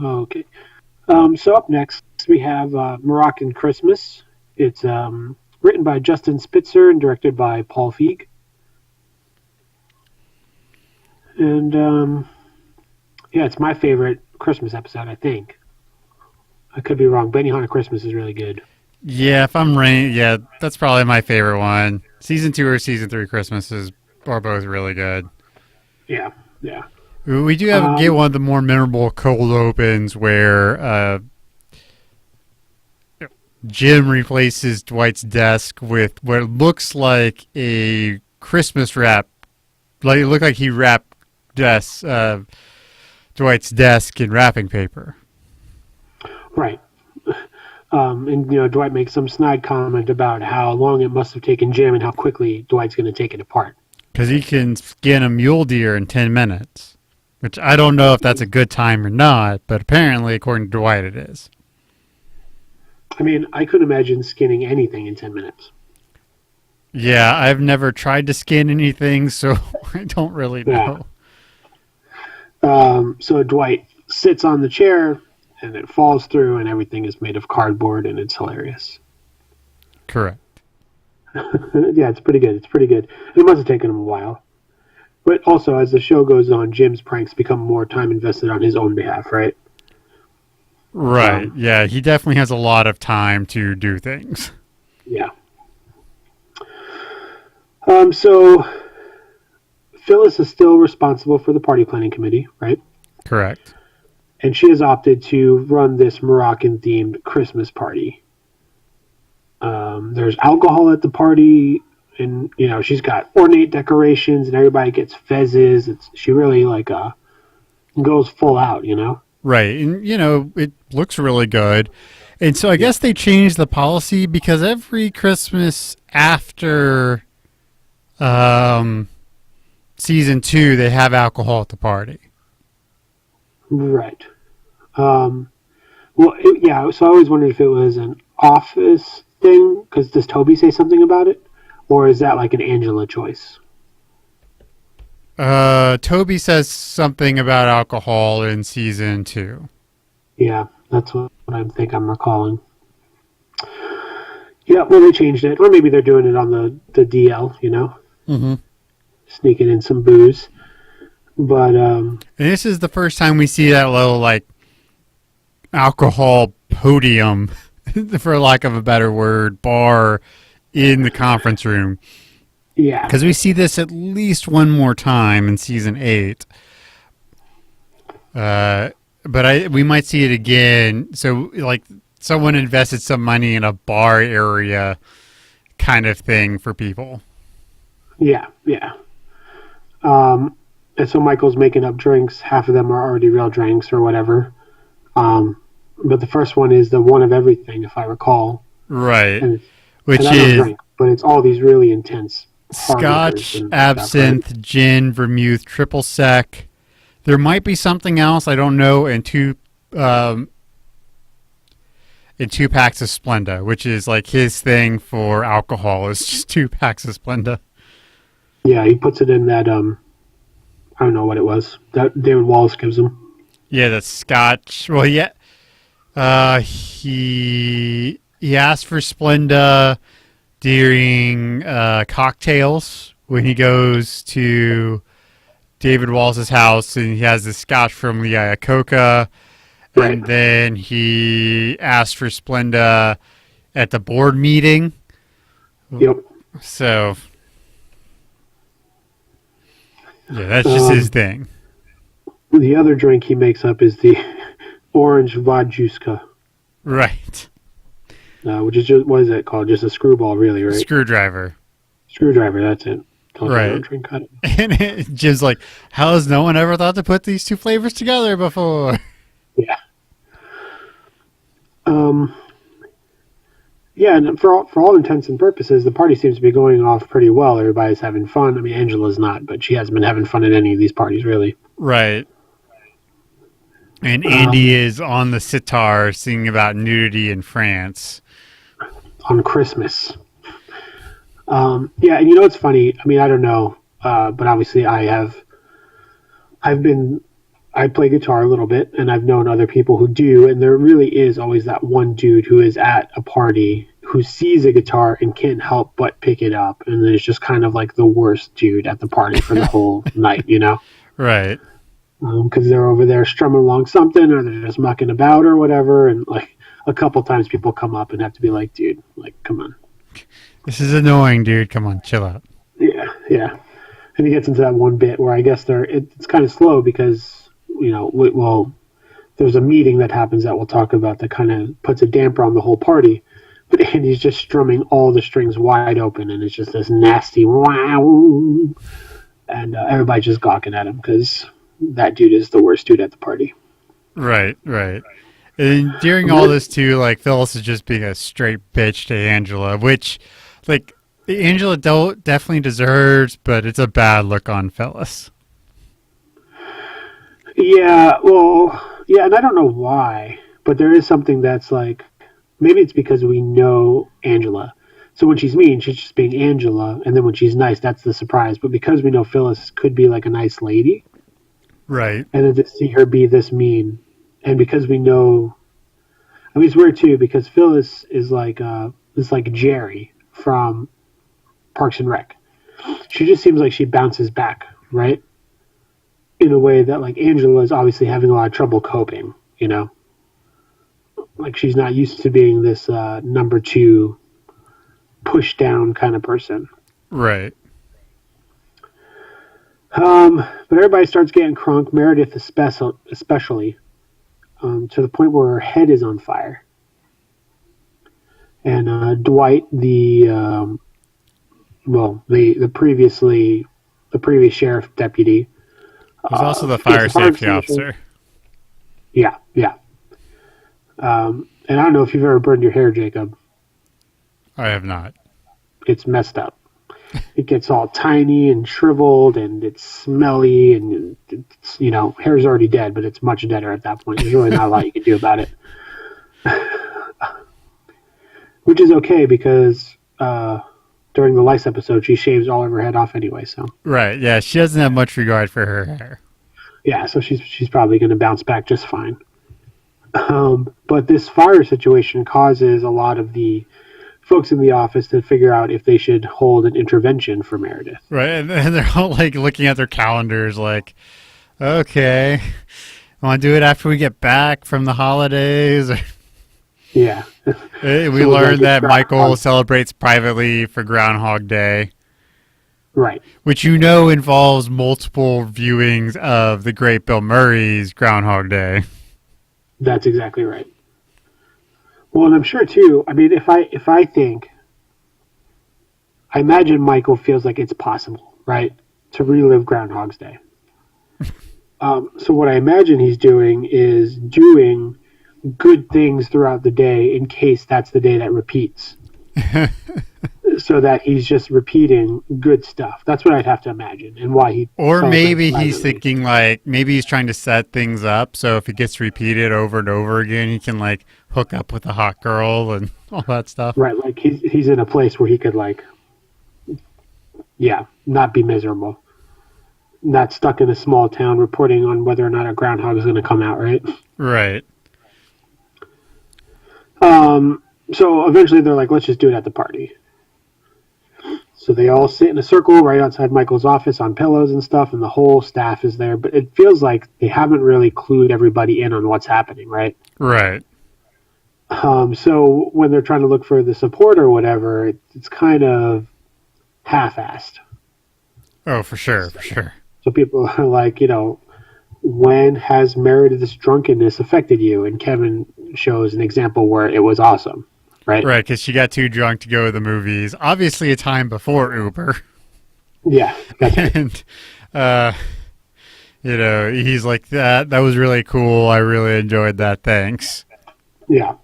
Okay. So up next we have Moroccan Christmas. It's written by Justin Spitzer and directed by Paul Feig. And yeah, it's my favorite Christmas episode, I think. I could be wrong. Benihana Christmas is really good. Yeah, if I'm right, yeah, that's probably my favorite one. Season 2 or season 3 Christmases are both really good. Yeah, yeah. We do have get one of the more memorable cold opens where Jim replaces Dwight's desk with what looks like a Christmas wrap. Like it looked like he wrapped Dwight's desk in wrapping paper. Right. And Dwight makes some snide comment about how long it must have taken Jim and how quickly Dwight's going to take it apart. Because he can skin a mule deer in 10 minutes. Which I don't know if that's a good time or not, but apparently, according to Dwight, it is. I mean, I couldn't imagine skinning anything in 10 minutes. Yeah, I've never tried to skin anything, so I don't really know. Yeah. So Dwight sits on the chair, and it falls through, and everything is made of cardboard, and it's hilarious. Correct. Yeah, it's pretty good. It's pretty good. It must have taken him a while. But also, as the show goes on, Jim's pranks become more time invested on his own behalf, right? Right. Yeah, he definitely has a lot of time to do things. Yeah. So Phyllis is still responsible for the party planning committee, right? Correct. And she has opted to run this Moroccan-themed Christmas party. There's alcohol at the party, and she's got ornate decorations, and everybody gets fezzes. She really goes full out, Right, and it looks really good. And so I guess they changed the policy because every Christmas after season 2, they have alcohol at the party. Right. So I always wondered if it was an office thing, because does Toby say something about it? Or is that like an Angela choice? Toby says something about alcohol in season 2. Yeah, that's what I think I'm recalling. Yeah, well, they changed it. Or maybe they're doing it on the DL, Mm-hmm. Sneaking in some booze. But and this is the first time we see that little alcohol podium, for lack of a better word, bar in the conference room. Yeah, because we see this at least one more time in season 8. But we might see it again. So someone invested some money in a bar area kind of thing for people. Yeah. And so Michael's making up drinks. Half of them are already real drinks or whatever. But the first one is the one of everything, if I recall. Right. Which is... drink, but it's all these really intense... Scotch, absinthe, right? Gin, vermouth, triple sec. There might be something else, I don't know, and two packs of Splenda, which is his thing for alcohol, is just 2 packs of Splenda. Yeah, he puts it in that, I don't know what it was, that David Wallace gives him. Yeah, the Scotch. Well, yeah. He asked for Splenda during cocktails when he goes to David Wallace's house, and he has the Scotch from the Iacocca, right. And then he asked for Splenda at the board meeting. Yep. So, yeah, that's just his thing. The other drink he makes up is the orange vodka. Right. Which is just, what is that called? Just a screwball, really, right? Screwdriver, that's it. Right. Drink cut. And Jim's like, how has no one ever thought to put these 2 flavors together before? Yeah. Yeah, and for all intents and purposes, the party seems to be going off pretty well. Everybody's having fun. I mean, Angela's not, but she hasn't been having fun at any of these parties, really. Right. And Andy is on the sitar singing about nudity in France. On Christmas. Yeah, and it's funny. I mean, I don't know, but obviously I've been I play guitar a little bit, and I've known other people who do, and there really is always that one dude who is at a party who sees a guitar and can't help but pick it up, and then it's just kind of like the worst dude at the party for the whole night, you know? Right. Because they're over there strumming along something, or they're just mucking about or whatever, and like a couple times people come up and have to be like, dude, like, come on. This is annoying, dude. Come on, chill out. Yeah, yeah. And he gets into that one bit where I guess it's kind of slow because, well, there's a meeting that happens that we'll talk about that kind of puts a damper on the whole party. But Andy's just strumming all the strings wide open, and it's just this nasty wow. And everybody's just gawking at him because that dude is the worst dude at the party. Right, right. And during all this too, like Phyllis is just being a straight bitch to Angela, which, like, Angela definitely deserves, but it's a bad look on Phyllis. Yeah, well, yeah, and I don't know why, but there is something that's like, maybe it's because we know Angela. So when she's mean, she's just being Angela, and then when she's nice, that's the surprise. But because we know Phyllis could be like a nice lady, right? And then to see her be this mean, and because we know, I mean, it's weird too because Phyllis is like Jerry from Parks and Rec. She just seems like she bounces back, right? In a way that like Angela is obviously having a lot of trouble coping, you know? Like she's not used to being this number two push down kind of person. Right. But everybody starts getting crunk, Meredith especially, to the point where her head is on fire. And Dwight, the previous sheriff deputy, he's also the fire safety officer. Yeah, yeah. And I don't know if you've ever burned your hair, Jacob. I have not. It's messed up. It gets all tiny and shriveled, and it's smelly, and it's, hair's already dead, but it's much deader at that point. There's really not a lot you can do about it. Which is okay because during the lice episode, she shaves all of her head off anyway. So right, yeah, she doesn't have much regard for her hair. Yeah, so she's probably going to bounce back just fine. But this fire situation causes a lot of the folks in the office to figure out if they should hold an intervention for Meredith. Right, and they're all like looking at their calendars like, okay, I want to do it after we get back from the holidays. Yeah. We learned that Michael celebrates privately for Groundhog Day. Right. Which involves multiple viewings of the great Bill Murray's Groundhog Day. That's exactly right. Well, and I'm sure too. I mean, if I think, I imagine Michael feels like it's possible, right, to relive Groundhog's Day. So what I imagine he's doing is doing good things throughout the day in case that's the day that repeats. So that he's just repeating good stuff. That's what I'd have to imagine, and why he. Or maybe he's thinking maybe he's trying to set things up so if it gets repeated over and over again, he can hook up with a hot girl and all that stuff. Right, like he's in a place where he could not be miserable, not stuck in a small town reporting on whether or not a groundhog is going to come out. Right. Right. So eventually they're like, let's just do it at the party. So they all sit in a circle right outside Michael's office on pillows and stuff, and the whole staff is there. But it feels like they haven't really clued everybody in on what's happening, right? Right. So when they're trying to look for the support or whatever, it's kind of half-assed. Oh, for sure, for sure. So people are like, when has Meredith's drunkenness affected you? And Kevin shows an example where it was awesome. Right, because she got too drunk to go to the movies. Obviously, a time before Uber. Yeah, that's right. And he's like, that was really cool. I really enjoyed that. Thanks. Yeah.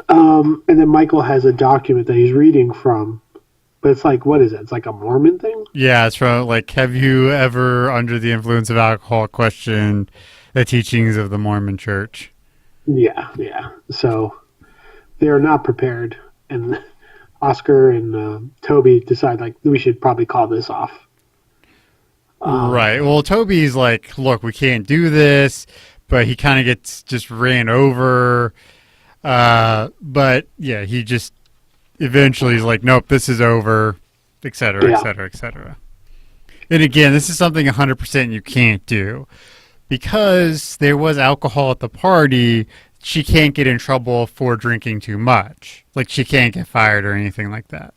And then Michael has a document that he's reading from, but it's like, what is it? It's like a Mormon thing. Yeah, it's from have you ever, under the influence of alcohol, questioned the teachings of the Mormon Church? Yeah, yeah. So. They're not prepared, and Oscar and Toby decide we should probably call this off. Right. Well, Toby's like, look, we can't do this, but he kind of gets just ran over. But yeah, he just eventually is like, nope, this is over, et cetera, et Yeah, cetera, et cetera. And again, this is something 100% you can't do because there was alcohol at the party. She can't get in trouble for drinking too much. Like she can't get fired or anything like that.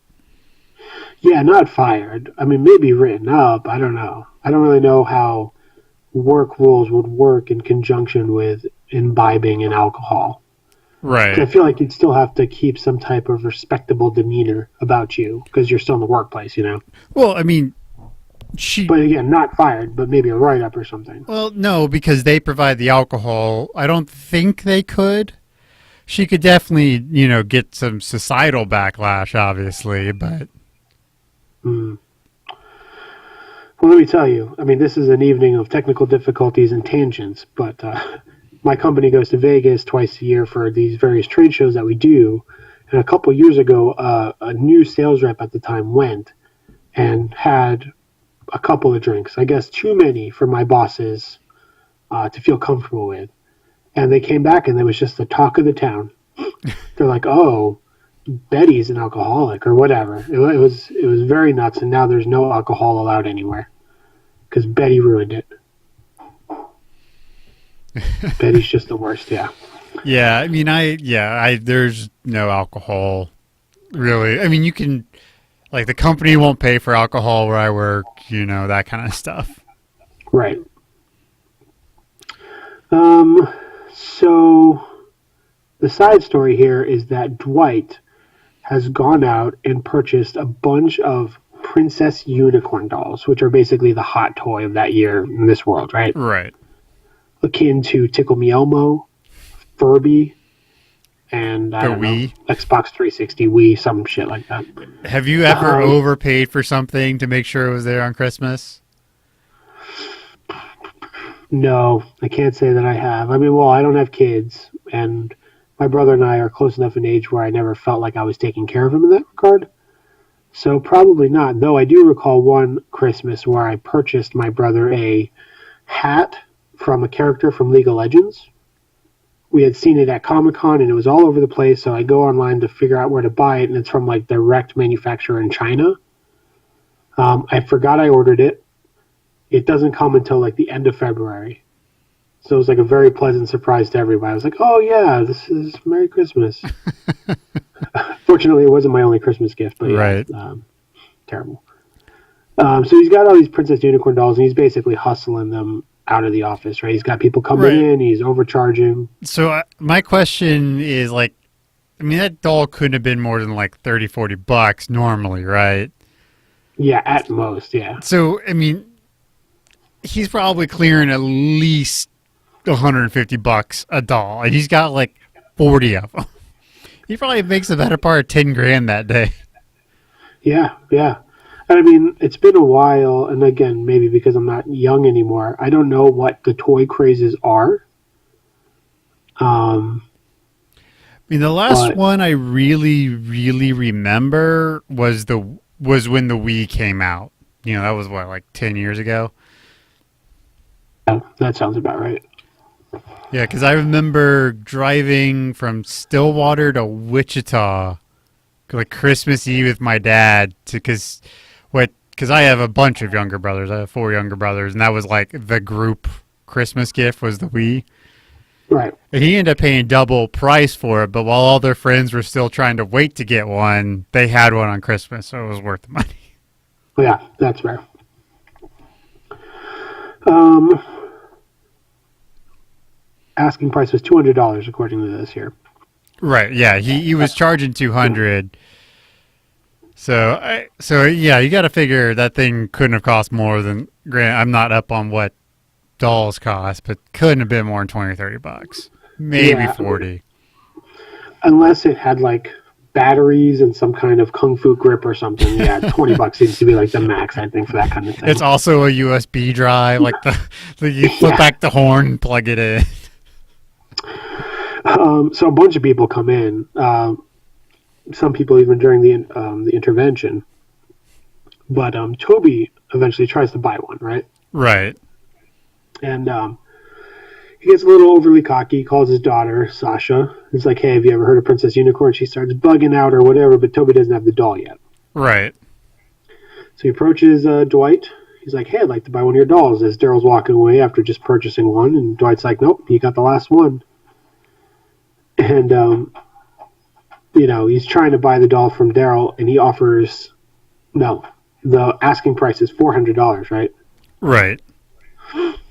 yeah, not fired. I mean, maybe written up. I don't know. I don't really know how work rules would work in conjunction with imbibing in alcohol. 'Cause I Right. feel like you'd still have to keep some type of respectable demeanor about you because you're still in the workplace, you know. Well, I mean, she. But again, not fired, but maybe a write up or something. Well, no, because they provide the alcohol. I don't think they could. She could definitely, get some societal backlash, obviously, but Mm. Well, let me tell you. I mean, this is an evening of technical difficulties and tangents, but my company goes to Vegas twice a year for these various trade shows that we do. And a couple years ago, a new sales rep at the time went and had a couple of drinks. I guess too many for my bosses to feel comfortable with. And they came back, and it was just the talk of the town. They're like, "Oh, Betty's an alcoholic," or whatever. It was very nuts. And now there's no alcohol allowed anywhere because Betty ruined it. Betty's just the worst. Yeah. yeah, I mean, there's no alcohol really. I mean, you can, like, the company won't pay for alcohol where I work, that kind of stuff. Right. So the side story here is that Dwight has gone out and purchased a bunch of princess unicorn dolls, which are basically the hot toy of that year in this world, right? Right. Akin to Tickle Me Elmo, Furby, and I The don't know, Wii. Xbox 360, Wii, some shit like that. Have you ever Um, overpaid for something to make sure it was there on Christmas? no, I can't say that I have. I mean, well, I don't have kids, and my brother and I are close enough in age where I never felt like I was taking care of him in that regard. So probably not. Though I do recall one Christmas where I purchased my brother a hat from a character from League of Legends. We had seen it at Comic Con and it was all over the place. So I go online to figure out where to buy it, and it's from like direct manufacturer in China. I forgot I ordered it. It doesn't come until like the end of February. So it was like a very pleasant surprise to everybody. I was like, "Oh yeah, this is Merry Christmas." Fortunately, it wasn't my only Christmas gift, but yeah, Right. terrible. So he's got all these Princess Unicorn dolls, and he's basically hustling them out of the office, right? He's got people coming Right. in, he's overcharging. So my question is like, I mean, that doll couldn't have been more than like 30, $40 normally, right? Yeah, at most, yeah. So, I mean, he's probably clearing at least $150 a doll, and he's got like 40 of them. He probably makes the better part of 10 grand that day. Yeah, yeah. And I mean, it's been a while, and again, maybe because I'm not young anymore, I don't know what the toy crazes are. I mean, the last But one I really, really remember was when the Wii came out. That was what, like 10 years ago. yeah, that sounds about right. Yeah, because I remember driving from Stillwater to Wichita, like Christmas Eve with my dad, because I have a bunch of younger brothers. I have 4 younger brothers, and that was like the group Christmas gift was the Wii. Right. And he ended up paying double price for it, but while all their friends were still trying to wait to get one, they had one on Christmas, so it was worth the money. Yeah, that's fair. Um, Asking price was $200 according to this here. Right? Yeah, he was charging 200. So yeah, you got to figure that thing couldn't have cost more than. Grant, I'm not up on what dolls cost, but couldn't have been more than $20-$30, maybe Yeah. 40. Unless it had like batteries and some kind of kung fu grip or something. Yeah, $20 seems to be like the max, I think, for that kind of thing. It's also a USB drive, like you flip Yeah. back the horn and plug it in. So a bunch of people come in. Some people even during the intervention. But Toby eventually tries to buy one, right? Right. And he gets a little overly cocky. He calls his daughter, Sasha. He's like, hey, have you ever heard of Princess Unicorn? She starts bugging out or whatever, but Toby doesn't have the doll yet. Right. So he approaches Dwight. He's like, hey, I'd like to buy one of your dolls, as Daryl's walking away after just purchasing one. And Dwight's like, nope, you got the last one. And, he's trying to buy the doll from Daryl, and he offers, no, the asking price is $400, right? Right.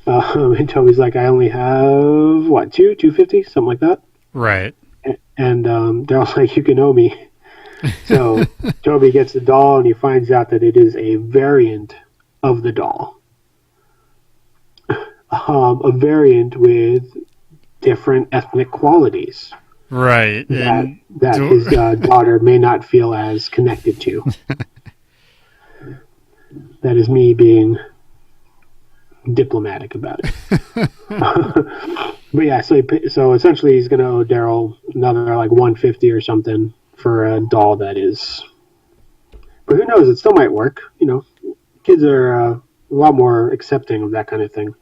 And Toby's like, I only have, what, $250? Something like that. Right. And Daryl's like, you can owe me. So Toby gets the doll, and he finds out that it is a variant of the doll. A variant with different ethnic qualities. Right. That his daughter may not feel as connected to. That is me being diplomatic about it. But yeah, so essentially he's going to owe Daryl another like $150 or something for a doll that is. But who knows? It still might work. Kids are a lot more accepting of that kind of thing.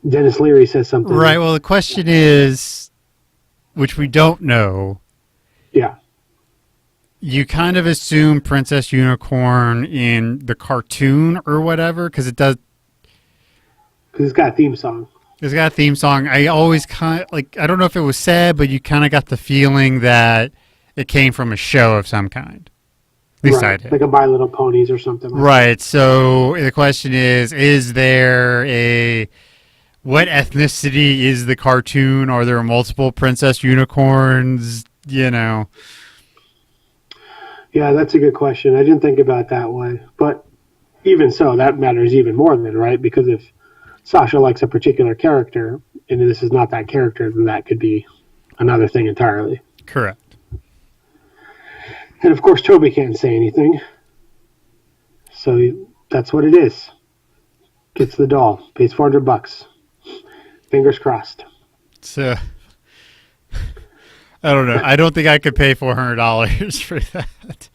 Dennis Leary says something. Right. Well, the question is, which we don't know. Yeah. You kind of assume Princess Unicorn in the cartoon or whatever, because it does. Because it's got a theme song. It's got a theme song. I always kind of, I don't know if it was said, but you kind of got the feeling that it came from a show of some kind. At least I did. Like a My Little Ponies or something. Right. So the question is there what ethnicity is the cartoon? Are there multiple Princess Unicorns? Yeah, that's a good question. I didn't think about it that way. But even so, that matters even more then, right? Because if Sasha likes a particular character, and this is not that character, then that could be another thing entirely. Correct. And of course, Toby can't say anything. So that's what it is. Gets the doll. Pays $400. Fingers crossed. So, I don't know. I don't think I could pay $400 for that.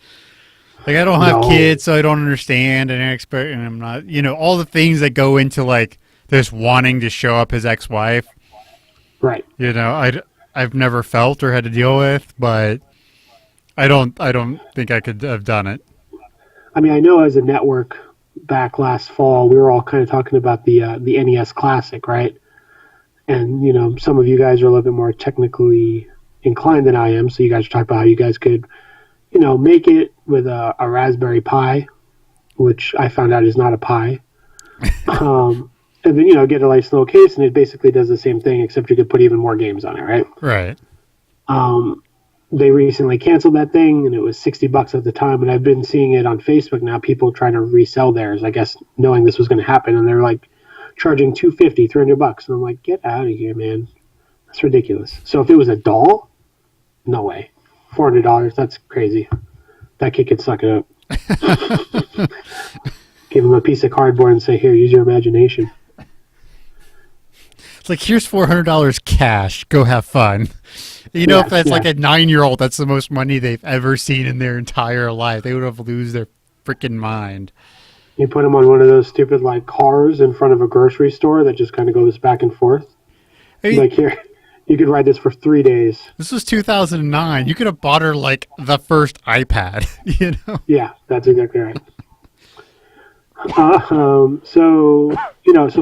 Like, I don't have kids, so I don't understand, and I'm not, all the things that go into, this wanting to show up his ex-wife. Right. I've never felt or had to deal with, but I don't think I could have done it. I mean, I know as a network back last fall, we were all kind of talking about the NES Classic, right? And, some of you guys are a little bit more technically inclined than I am, so you guys are talking about how you guys could, make it with a Raspberry Pi, which I found out is not a pie. And then, get a nice little case, and it basically does the same thing, except you could put even more games on it, right? Right. They recently canceled that thing, and it was $60 at the time, and I've been seeing it on Facebook now, people trying to resell theirs, I guess, knowing this was going to happen, and they're charging $250, $300, and I'm like, get out of here, man. That's ridiculous. So if it was a doll, no way. $400, that's crazy. That kid could suck it up. Give him a piece of cardboard and say, here, use your imagination. It's here's $400 cash. Go have fun. If that's like a 9-year-old, that's the most money they've ever seen in their entire life. They would have lose their freaking mind. You put them on one of those stupid cars in front of a grocery store that just kind of goes back and forth. Hey, here, you could ride this for 3 days. This was 2009. You could have bought her the first iPad. Yeah, that's exactly right. So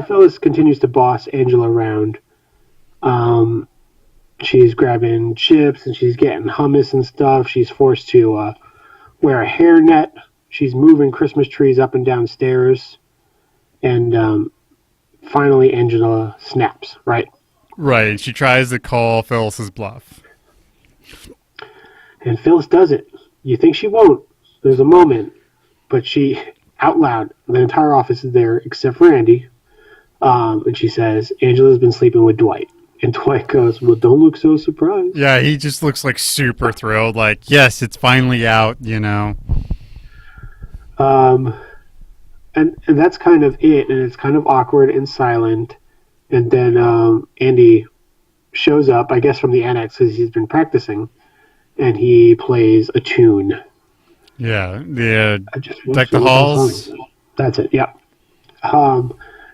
Phyllis continues to boss Angela around. She's grabbing chips and she's getting hummus and stuff. She's forced to wear a hairnet. She's moving Christmas trees up and down stairs. And finally, Angela snaps, right? Right. She tries to call Phyllis's bluff. And Phyllis does it. You think she won't. There's a moment. But she, out loud, the entire office is there except for Andy. And she says, Angela's been sleeping with Dwight. And Dwight goes, well, don't look so surprised. Yeah, he just looks super thrilled. Yes, it's finally out, And that's kind of it. And it's kind of awkward and silent. And then Andy shows up, I guess from the annex, because he's been practicing. And he plays a tune. Yeah, Deck the Halls. That's it, yeah.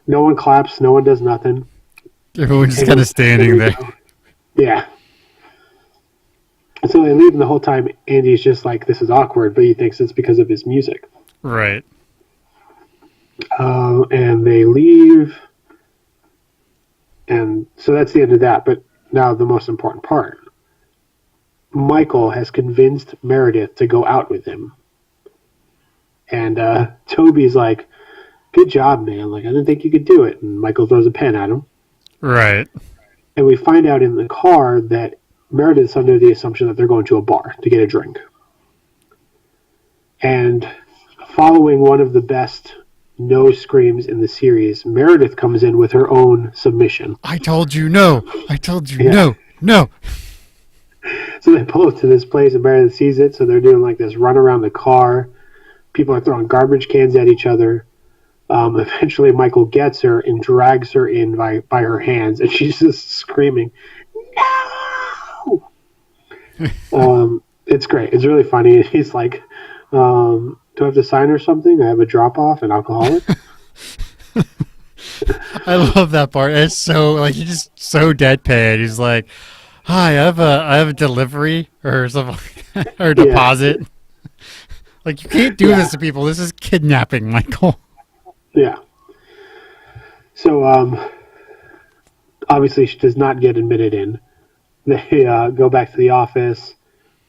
No one claps. No one does nothing. Everyone's just And kind of here standing we there. go. Yeah. So they leave, and the whole time Andy's just like, "This is awkward," but he thinks it's because of his music. Right. And they leave, and so that's the end of that. But now the most important part: Michael has convinced Meredith to go out with him, and Toby's like, "Good job, man! Like I didn't think you could do it." And Michael throws a pen at him, Right. and we find out in the car that Meredith's under the assumption that they're going to a bar to get a drink. And following one of the best no screams in the series, Meredith comes in with her own submission. I told you no. I told you Yeah. no. No. So they pull up to this place and Meredith sees it, so they're doing like this run around the car. People are throwing garbage cans at each other. Eventually, Michael gets her and drags her in by her hands, and she's just screaming, "No!" It's great. It's really funny. He's like, "Do I have to sign or something? I have a drop off, an alcoholic." I love that part. It's so like he's just so deadpan. He's like, "Hi, I have a delivery or something like that, or Yeah, deposit." Like you can't do yeah, this to people. This is kidnapping, Michael. yeah. So obviously, she does not get admitted in. They go back to the office,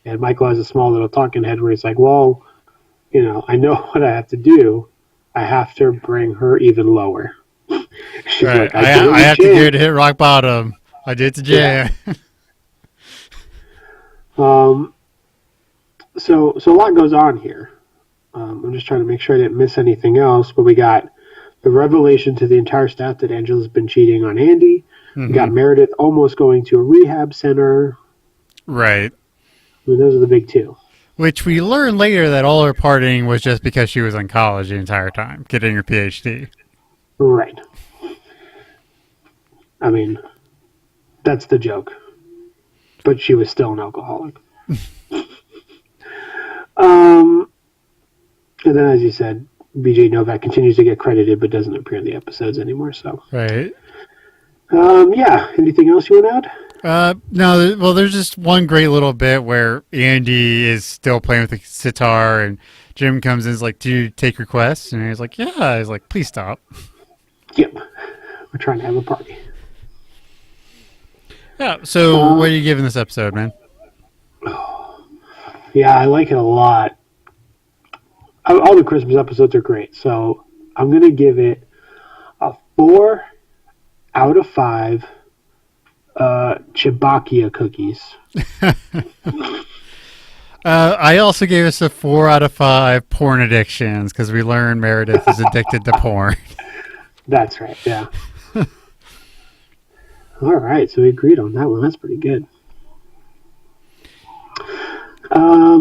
and Michael has a small little talking head where he's like, "Well, I know what I have to do. I have to bring her even lower." She's Right. like, "I did it I with have to get her Jan." to hit rock bottom. I did to Yeah. Jan. Um. So a lot goes on here. I'm just trying to make sure I didn't miss anything else, but we got the revelation to the entire staff that Angela's been cheating on Andy. We hmm got Meredith almost going to a rehab center. Right. I mean, those are the big two. Which we learn later that all her partying was just because she was in college the entire time, getting her PhD. Right. I mean, that's the joke. But she was still an alcoholic. Um, and then, as you said, BJ Novak continues to get credited but doesn't appear in the episodes anymore. So, Right. yeah. Anything else you want to add? No, well, there's just one great little bit where Andy is still playing with the sitar, and Jim comes in and is like, "Do you take requests?" And he's like, "Yeah." He's like, "Please stop." Yep. We're trying to have a party. Yeah. So, what are you giving this episode, man? Yeah, I like it a lot. All the Christmas episodes are great. So, I'm going to give it a 4 out of 5 Chibakia cookies. I also gave us a 4 out of 5 porn addictions because we learned Meredith is addicted to porn. That's right. Yeah. All right. So we agreed on that one. That's pretty good.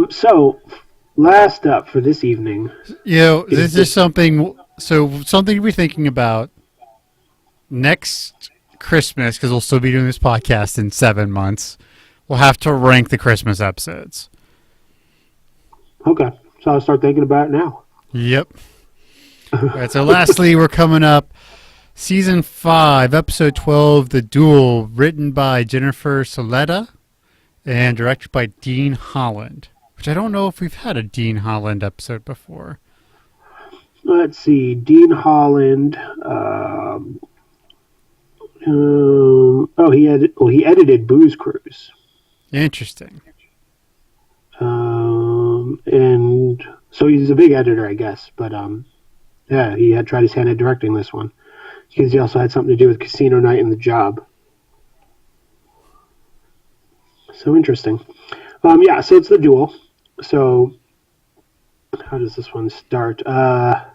So last up for this evening. This is something. So something to be thinking about next Christmas because we'll still be doing this podcast in 7 months. We'll have to rank the Christmas episodes. Okay. So I'll start thinking about it now. Yep. All right. So lastly, we're coming up. Season 5, Episode 12, The Duel, written by Jennifer Soletta and directed by Dean Holland, which I don't know if we've had a Dean Holland episode before. Let's see. Dean Holland. He edited Booze Cruise. Interesting. And so he's a big editor, I guess. But yeah, he had tried his hand at directing this one. Because he also had something to do with Casino Night and The Job. So interesting. Yeah, so it's The Duel. So how does this one start? The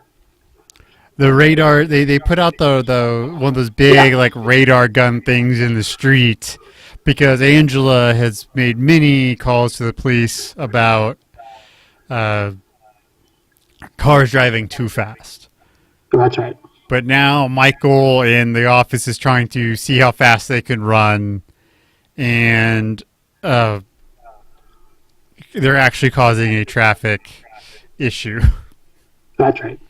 radar, they put out the one of those big like radar gun things in the street because Angela has made many calls to the police about cars driving too fast. That's right. But now Michael in the office is trying to see how fast they can run, and they're actually causing a traffic issue. That's right.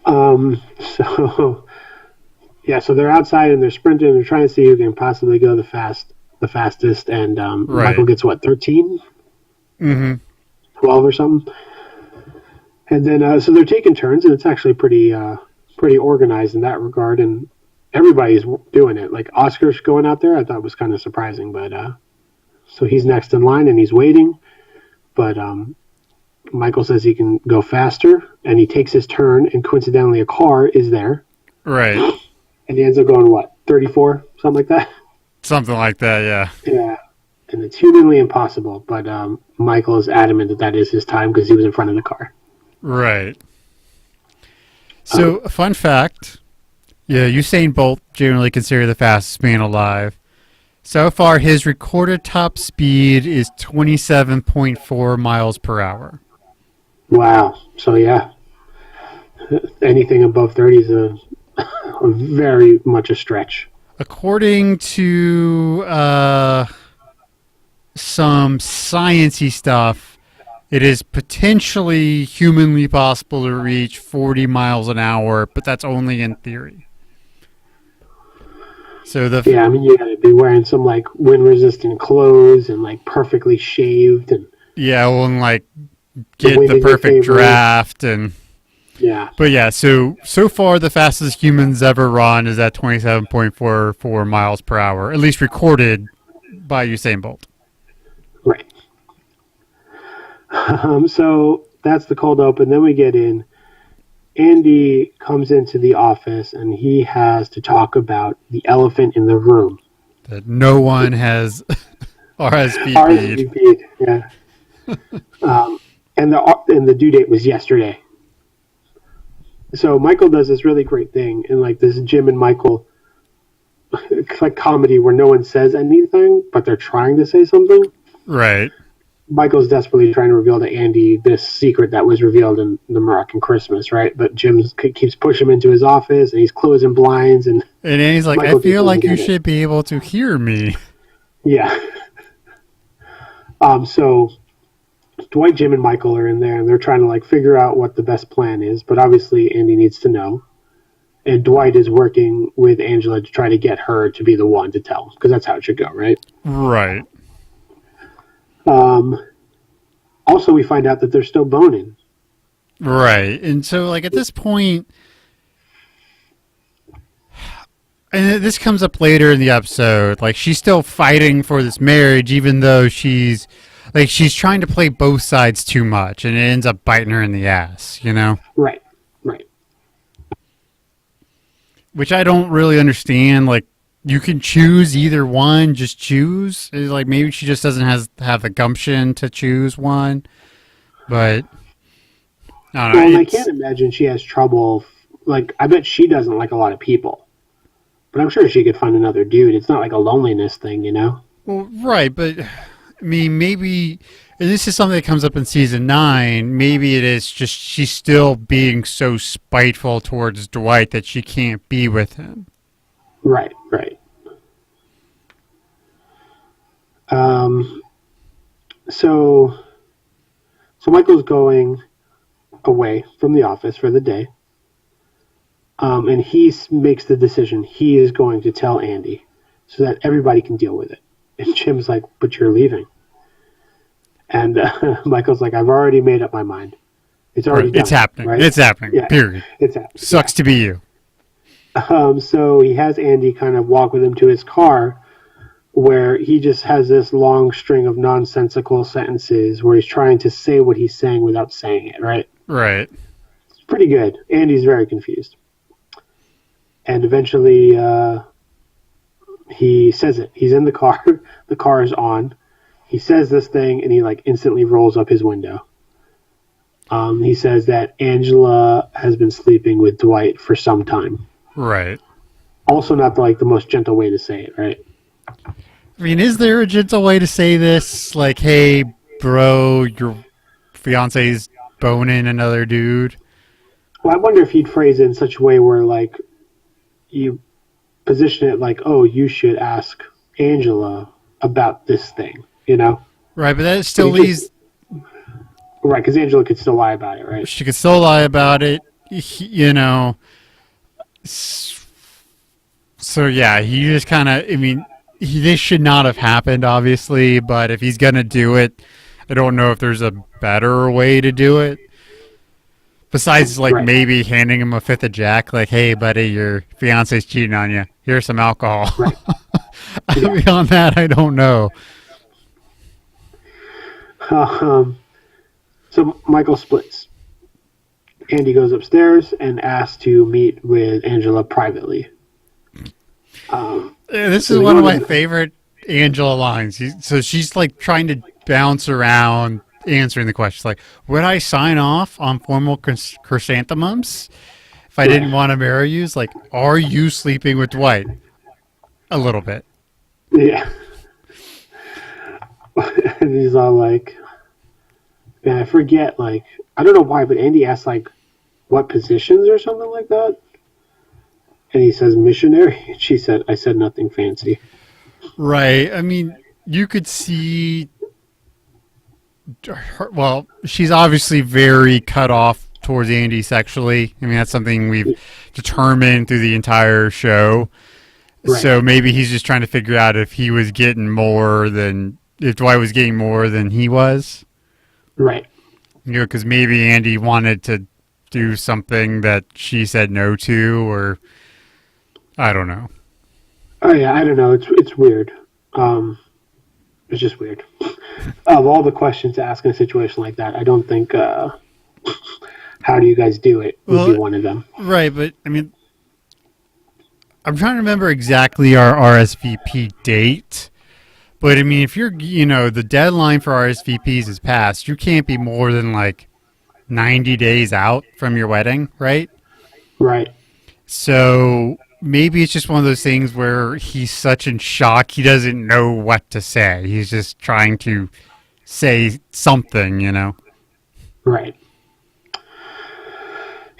So yeah, so they're outside and they're sprinting. And they're trying to see who can possibly go the fastest. And Michael Right. gets what, 13, Mm-hmm. 12 or something. And then so they're taking turns, and it's actually pretty organized in that regard. And everybody's doing it. Like Oscar's going out there, I thought was kind of surprising, but so he's next in line and he's waiting. But Michael says he can go faster, and he takes his turn, and coincidentally, a car is there, Right. and he ends up going what, 34, something like that. Something like that, yeah. Yeah, and it's humanly impossible, but Michael is adamant that that is his time because he was in front of the car. Right. So, a fun fact. Yeah, Usain Bolt generally considered the fastest man alive. So far, his recorded top speed is 27.4 miles per hour. Wow. So yeah, anything above 30 is a very much a stretch. According to some sciencey stuff, it is potentially humanly possible to reach 40 miles an hour, but that's only in theory. So the Yeah, I mean you got to be wearing some like wind resistant clothes and like perfectly shaved, and yeah, we'll like the get wind the in your perfect favor. draft and Yeah. but yeah, so far the fastest humans ever run is at 27.44 miles per hour, at least recorded by Usain Bolt. Right. So that's the cold open. Then we get in. Andy comes into the office and he has to talk about the elephant in the room. That no one has RSVP'd. RSVP. Yeah. Um, and the due date was yesterday. So Michael does this really great thing in like this Jim and Michael like comedy where no one says anything, but they're trying to say something. Right. Michael's desperately trying to reveal to Andy this secret that was revealed in the Moroccan Christmas, right? But Jim keeps pushing him into his office, and he's closing blinds, and And Andy's like, I Michael just feel doesn't like you get it. should be able to hear me. Yeah. So Dwight, Jim, and Michael are in there, and they're trying to like figure out what the best plan is. But obviously, Andy needs to know, and Dwight is working with Angela to try to get her to be the one to tell, because that's how it should go, right? Right. Um, Also, we find out that they're still boning. Right. And so like at this point, and this comes up later in the episode, like she's still fighting for this marriage even though she's trying to play both sides too much and it ends up biting her in the ass, you know? Right, right. Which I don't really understand. Like you can choose either one, just choose. It's like maybe she just doesn't have the gumption to choose one. But I don't Well, and know. I can't imagine she has trouble. Like, I bet she doesn't like a lot of people, but I'm sure she could find another dude. It's not like a loneliness thing, you know? Well, right, but I mean, maybe and this is something that comes up in season 9. Maybe it is just she's still being so spiteful towards Dwight that she can't be with him. Right, right. Um, so, so Michael's going away from the office for the day, and he makes the decision he is going to tell Andy so that everybody can deal with it. And Jim's like, "But you're leaving," and Michael's like, "I've already made up my mind. It's Right, already it's done, happening. right? It's happening. Yeah, Period. it's happening." Sucks to be you. So he has Andy kind of walk with him to his car, where he just has this long string of nonsensical sentences where he's trying to say what he's saying without saying it, right? Right. It's pretty good. Andy's very confused. And eventually he says it. He's in the car. The car is on. He says this thing and he like instantly rolls up his window. He says that Angela has been sleeping with Dwight for some time. Right. Also not like the most gentle way to say it, right? I mean, is there a gentle way to say this? Like, hey, bro, your fiance's boning another dude. Well, I wonder if he'd phrase it in such a way where like you position it like, oh, you should ask Angela about this thing, you know? Right, but that still But he leaves. just, right, because Angela could still lie about it, right? She could still lie about it. you know, so yeah, he just kind of. I mean, this should not have happened, obviously. But if he's gonna do it, I don't know if there's a better way to do it. Besides, like Right, maybe handing him a fifth of Jack, like, "Hey, buddy, your fiance's cheating on you. Here's some alcohol." right, yeah. Beyond that, I don't know. Um, so Michael splits. Andy goes upstairs and asks to meet with Angela privately. This So is they one go of my into favorite Angela lines. So she's like trying to bounce around answering the questions, like, "Would I sign off on formal chrysanthemums if I didn't right, want to marry you?" It's like, "Are you sleeping with Dwight?" A little bit. yeah. And he's all like, and I forget, like, I don't know why, but Andy asked, like, what positions or something like that. And he says missionary. And she said, I said nothing fancy. Right. I mean, you could see. Well, she's obviously very cut off towards Andy sexually. I mean, that's something we've determined through the entire show. Right, So maybe he's just trying to figure out if he was getting more than if Dwight was getting more than he was. right. Because maybe Andy wanted to do something that she said no to, or I don't know. Oh, yeah, I don't know. It's weird. It's just weird. Of all the questions to ask in a situation like that, I don't think how do you guys do it would be Well, one of them. right, but I mean, I'm trying to remember exactly our RSVP date. But I mean, if the deadline for RSVPs is passed, you can't be more than like 90 days out from your wedding, right? Right, So maybe it's just one of those things where he's such in shock, he doesn't know what to say. He's just trying to say something. right.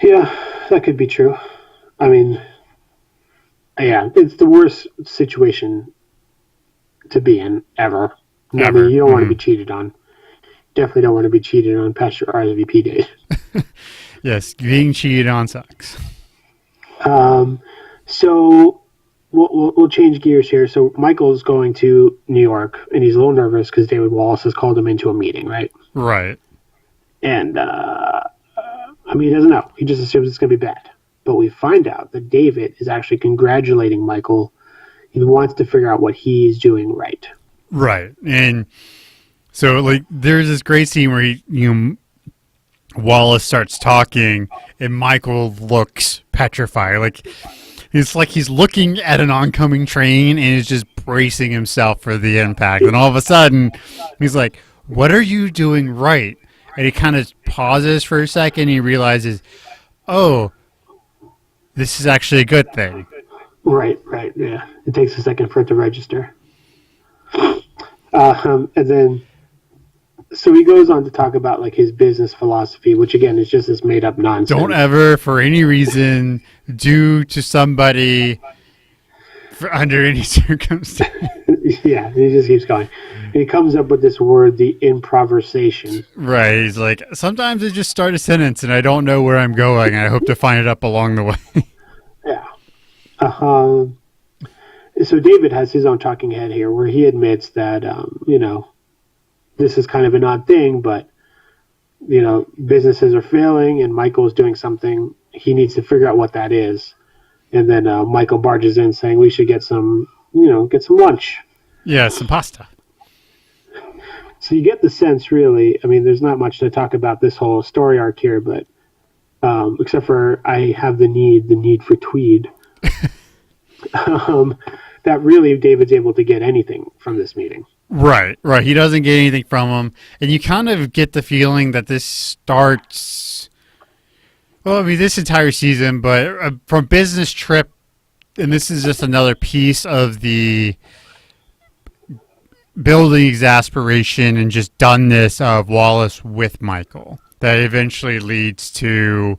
Yeah, that could be true. I mean, yeah, it's the worst situation to be in ever. I mean, Ever. you don't want to be cheated on. Definitely don't want to be cheated on past your RSVP date. Yes, being cheated on sucks. So we'll change gears here. So Michael's going to New York, and he's a little nervous because David Wallace has called him into a meeting, right? Right. And I mean, he doesn't know. He just assumes it's going to be bad. But we find out that David is actually congratulating Michael. He wants to figure out what he's doing right. Right. And so, like, there's this great scene where Wallace starts talking, and Michael looks petrified. Like, it's like he's looking at an oncoming train and is just bracing himself for the impact. And all of a sudden, he's like, "What are you doing right?" And he kind of pauses for a second. And he realizes, "Oh, this is actually a good thing." Right, yeah. It takes a second for it to register. And then, so he goes on to talk about like his business philosophy, which again is just this made up nonsense. Don't ever, for any reason, do to somebody under any circumstance. Yeah, he just keeps going. And he comes up with this word, the improvisation. Right. He's like, sometimes I just start a sentence and I don't know where I'm going. I hope to find it up along the way. Yeah. So David has his own talking head here where he admits that, this is kind of an odd thing, but, businesses are failing and Michael's doing something. He needs to figure out what that is. And then Michael barges in saying we should get some lunch. Yeah, some pasta. So you get the sense, really, I mean, there's not much to talk about this whole story arc here, but except for I have the need for tweed. That really David's able to get anything from this meeting. Right. He doesn't get anything from him. And you kind of get the feeling that this starts, well, I mean, this entire season, but from business trip, and this is just another piece of the building exasperation and just doneness of Wallace with Michael that eventually leads to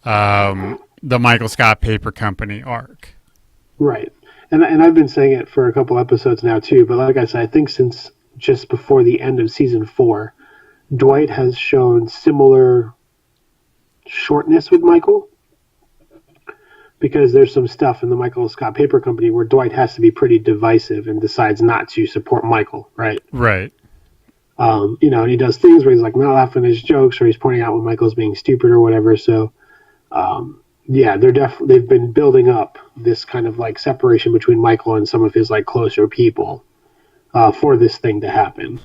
the Michael Scott Paper Company arc. Right. And I've been saying it for a couple episodes now too, but like I said, I think since just before the end of season 4, Dwight has shown similar shortness with Michael, because there's some stuff in the Michael Scott Paper Company where Dwight has to be pretty divisive and decides not to support Michael, right? Right. And he does things where he's like not laughing at his jokes, or he's pointing out when Michael's being stupid or whatever. So, they've been building up this kind of like separation between Michael and some of his like closer people for this thing to happen.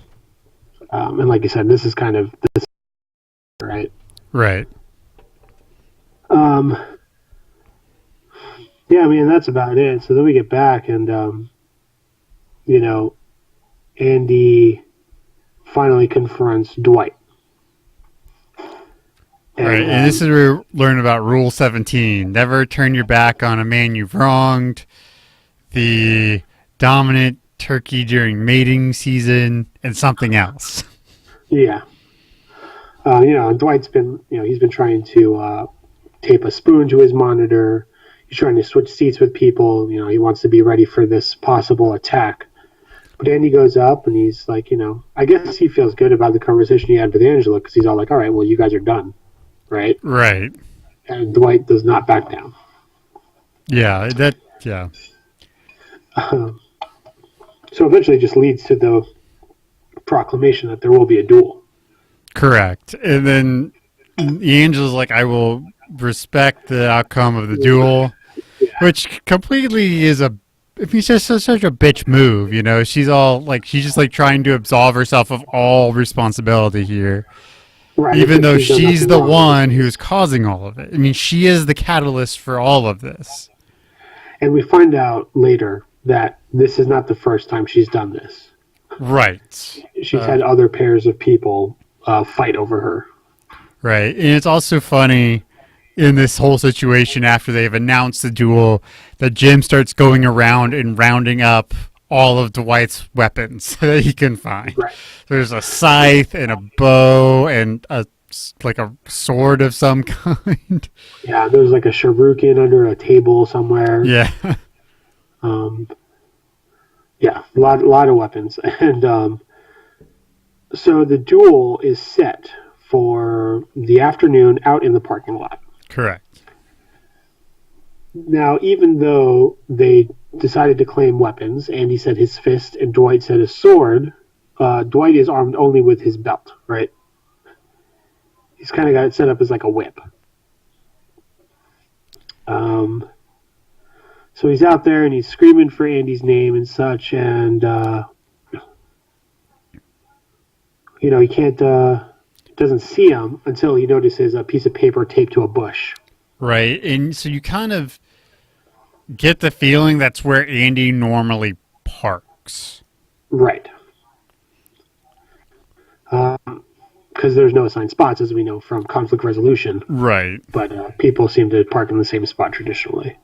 And like you said, this is kind of this, right? Right. Yeah, I mean, that's about it. So then we get back, and Andy finally confronts Dwight. Right, and this is where we learn about Rule 17. Never turn your back on a man you've wronged. The dominant turkey during mating season, and something else. Yeah. And Dwight's been, he's been trying to tape a spoon to his monitor. He's trying to switch seats with people. He wants to be ready for this possible attack. But Andy goes up, and he's like, I guess he feels good about the conversation he had with Angela, because he's all like, all right, well, you guys are done, right? Right. And Dwight does not back down. Yeah, So eventually it just leads to the proclamation that there will be a duel. Correct. And then Angela's like, I will respect the outcome of the duel, which completely is it's just such a bitch move, She's just like trying to absolve herself of all responsibility here. Right, even though she's the one who's causing all of it. I mean, she is the catalyst for all of this. And we find out later that this is not the first time she's done this. Right. She's had other pairs of people fight over her. Right. And it's also funny in this whole situation after they've announced the duel that Jim starts going around and rounding up all of Dwight's weapons that he can find. Right. There's a scythe and a bow and a sword of some kind. Yeah, there's like a shuriken under a table somewhere. Yeah. Yeah, a lot of weapons. And so the duel is set for the afternoon out in the parking lot. Correct. Now, even though they decided to claim weapons, Andy said his fist and Dwight said his sword, Dwight is armed only with his belt, right? He's kind of got it set up as like a whip. So he's out there and he's screaming for Andy's name and such, and he can't doesn't see him until he notices a piece of paper taped to a bush. Right, and so you kind of get the feeling that's where Andy normally parks. Right. Because there's no assigned spots, as we know from conflict resolution. Right. But people seem to park in the same spot traditionally.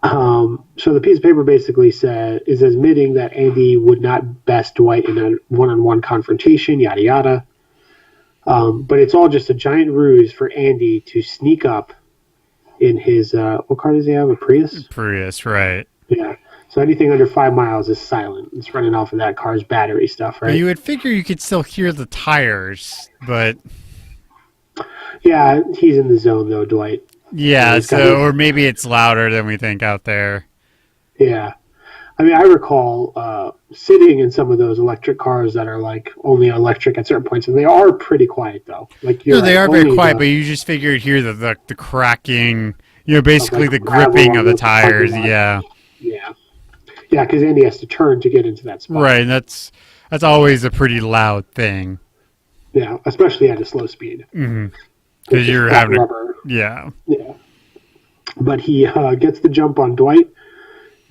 So the piece of paper basically is admitting that Andy would not best Dwight in a one-on-one confrontation, yada yada. But it's all just a giant ruse for Andy to sneak up in his what car does he have? A Prius? Prius, right. Yeah. So anything under 5 miles is silent. It's running off of that car's battery stuff, right? Well, you would figure you could still hear the tires, but yeah, he's in the zone though, Dwight. Yeah, or maybe it's louder than we think out there. Yeah. I mean, I recall sitting in some of those electric cars that are like only electric at certain points, and they are pretty quiet though. Like they are very quiet, but you just figure hear the cracking, basically the gripping of the tires. Yeah. Yeah. Yeah, because Andy has to turn to get into that spot. Right, and that's always a pretty loud thing. Yeah, especially at a slow speed. Because you're having rubber. Yeah. But he gets the jump on Dwight,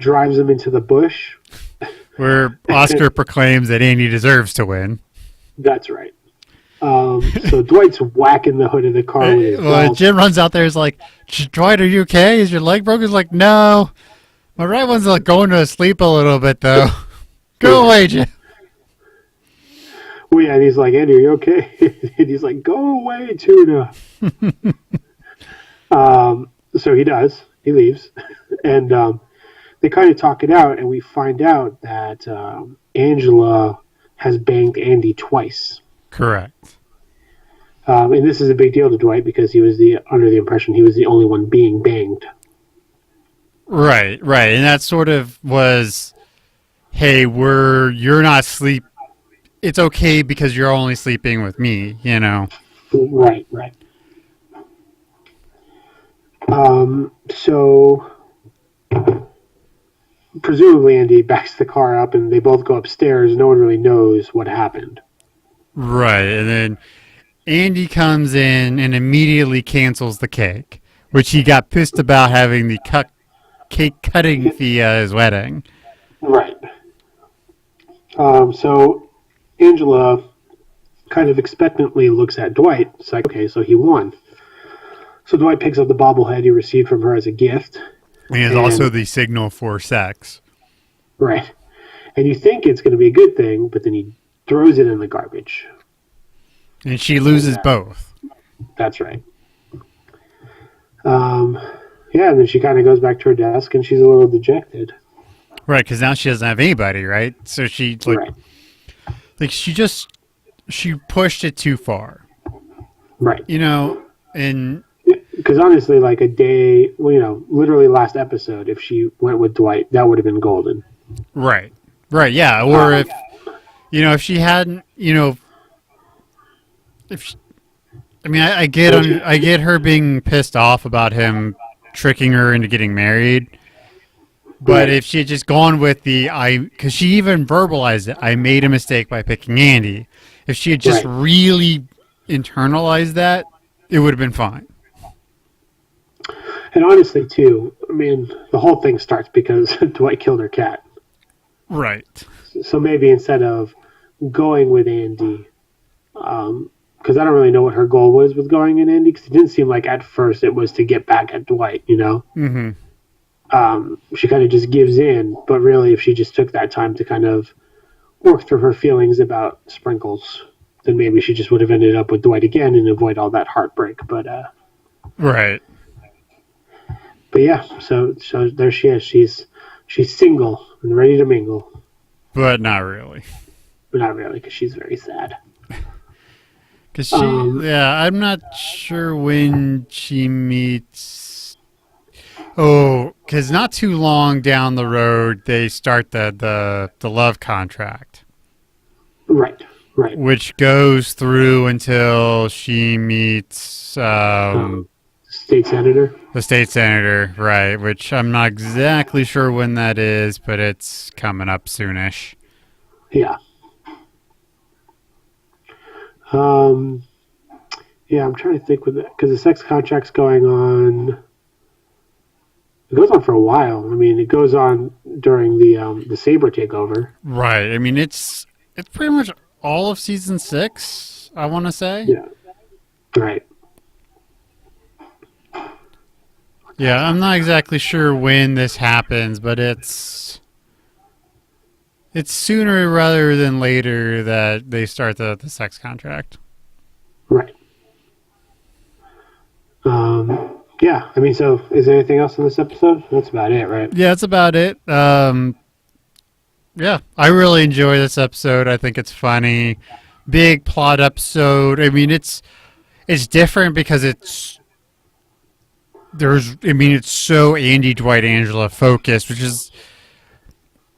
drives him into the bush. Where Oscar proclaims that Andy deserves to win. That's right. So Dwight's whacking the hood of the car with his balls. Jim runs out there, is like, Dwight, are you okay? Is your leg broken? He's like, no. My right one's like going to sleep a little bit, though. Go away, Jim. Well, yeah, and he's like, Andy, are you okay? And he's like, go away, Tuna. So he does. He leaves. And they kind of talk it out, and we find out that Angela has banged Andy twice. Correct. And this is a big deal to Dwight because he was under the impression he was the only one being banged. Right, right. And that sort of was, hey, you're not sleep. It's okay because you're only sleeping with me, you know. Right, right. So presumably Andy backs the car up and they both go upstairs. No one really knows what happened. Right. And then Andy comes in and immediately cancels the cake, which he got pissed about having the cake cutting fee at his wedding. Right. So Angela kind of expectantly looks at Dwight. It's like, okay, so he won. So Dwight picks up the bobblehead he received from her as a gift. And it's also the signal for sex. Right. And you think it's going to be a good thing, but then he throws it in the garbage. And she loses both. That's right. Yeah, and then she kind of goes back to her desk and she's a little dejected. Right, because now she doesn't have anybody, right? So she she pushed it too far. Right. You know, and because honestly, like a day, well, literally last episode, if she went with Dwight, that would have been golden. Right, yeah. Or if she hadn't, if she, I mean, I get her being pissed off about him tricking her into getting married. But if she had just gone with because she even verbalized it, I made a mistake by picking Andy. If she had just really internalized that, it would have been fine. And honestly, too, I mean, the whole thing starts because Dwight killed her cat. Right. So maybe instead of going with Andy, because I don't really know what her goal was with going in Andy, because it didn't seem like at first it was to get back at Dwight, Mm-hmm. She kind of just gives in, but really if she just took that time to kind of work through her feelings about Sprinkles, then maybe she just would have ended up with Dwight again and avoid all that heartbreak. But right. But yeah, so there she is. She's single and ready to mingle. But not really. But not really, because she's very sad. Because I'm not sure when she meets. Oh, because not too long down the road, they start the love contract. Right. Which goes through until she meets state senator. The state senator, right? Which I'm not exactly sure when that is, but it's coming up soonish. Yeah. Yeah, I'm trying to think with it because the sex contract's going on. It goes on for a while. I mean, it goes on during the Saber takeover. Right. I mean, it's pretty much all of season 6, I want to say. Yeah. Right. Yeah, I'm not exactly sure when this happens, but it's sooner rather than later that they start the sex contract. Right. Yeah, I mean, so is there anything else in this episode? That's about it, right? Yeah, that's about it. Yeah, I really enjoy this episode. I think it's funny. Big plot episode. I mean, it's different because it's so Andy, Dwight, Angela focused, which is,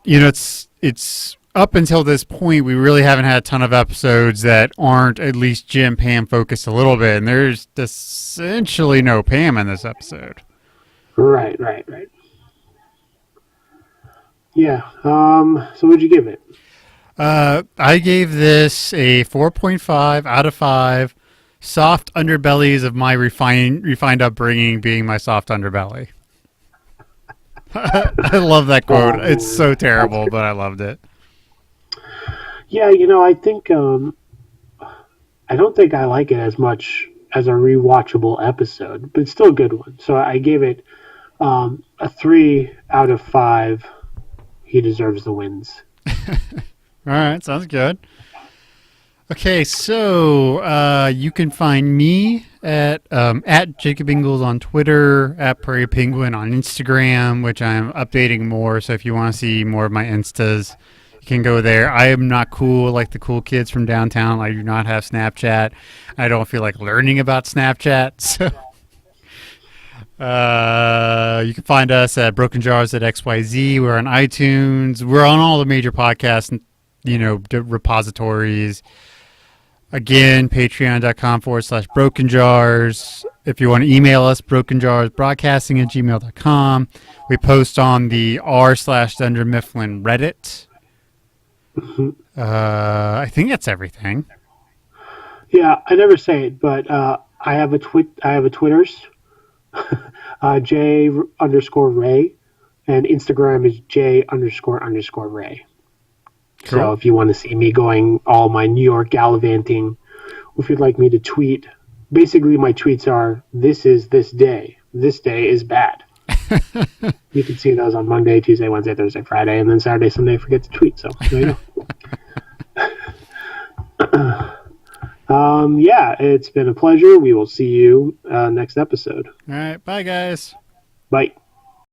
it's up until this point, we really haven't had a ton of episodes that aren't at least Jim, Pam focused a little bit, and there's essentially no Pam in this episode. Right. Yeah. So what'd you give it? I gave this a 4.5 out of 5. Soft underbellies of my refined upbringing being my soft underbelly. I love that quote. It's so terrible, but I loved it. Yeah, I think I don't think I like it as much as a rewatchable episode, but it's still a good one. So I gave it a 3 out of 5. He deserves the wins. All right, sounds good. Okay, so you can find me at Jacob Ingalls on Twitter, at Prairie Penguin on Instagram, which I'm updating more. So if you want to see more of my Instas, You can go there. I am not cool like the cool kids from downtown. I do not have Snapchat. I don't feel like learning about Snapchat. So you can find us at Broken Jars at XYZ. We're on iTunes. We're on all the major podcast, repositories. Again, patreon.com/Broken Jars. If you want to email us, brokenjarsbroadcasting@gmail.com. We post on the r/Dunder Mifflin Reddit. I think that's everything. Yeah, I never say it, but I have a Twitters, J_Ray, and Instagram is J__Ray. Cool. So if you want to see me going all my New York gallivanting, if you'd like me to tweet, basically my tweets are, this is this day. This day is bad. You can see those on Monday, Tuesday, Wednesday, Thursday, Friday, and then Saturday, Sunday, I forget to tweet. So there you go. Yeah, it's been a pleasure. We will see you next episode. All right. Bye, guys. Bye.